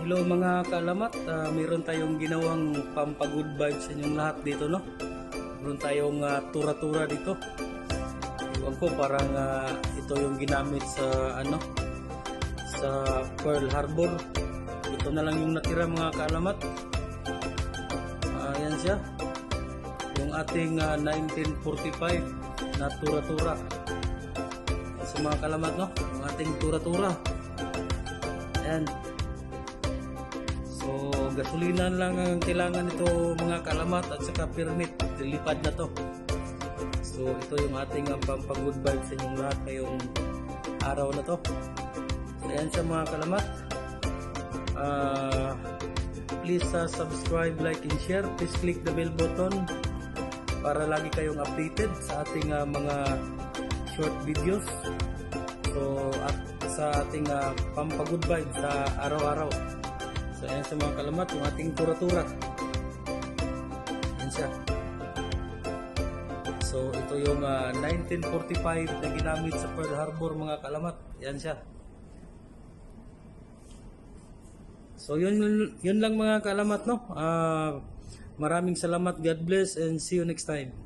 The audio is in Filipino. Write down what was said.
Hello mga kaalamat, meron tayong ginawang pampagood vibes sa inyong lahat dito, no? Meron tayong tura-tura dito. Iwan ko, parang ito yung ginamit sa sa Pearl Harbor. Ito na lang yung natira mga kaalamat. Ayan siya, yung ating 1945 na tura-tura. Sa mga kaalamat, no? Yung ating tura-tura. Ayan. So, gasolina lang ang kailangan nito mga kaalamat at saka permit. Lilipad na to. So, ito yung ating pampagood vibes sa inyong lahat ngayong araw na to. So, ayan siya mga kaalamat. Please subscribe, like, and share. Please click the bell button para lagi kayong updated sa ating mga short videos. So, at sa ating pampagood vibes sa araw-araw. So, ayan sa mga kaalamat, yung ating tura-tura. Ayan siya. So, ito yung 1945 na ginamit sa Pearl Harbor mga kaalamat. Ayan siya. So, yun lang mga kaalamat, no? Maraming salamat. God bless and see you next time.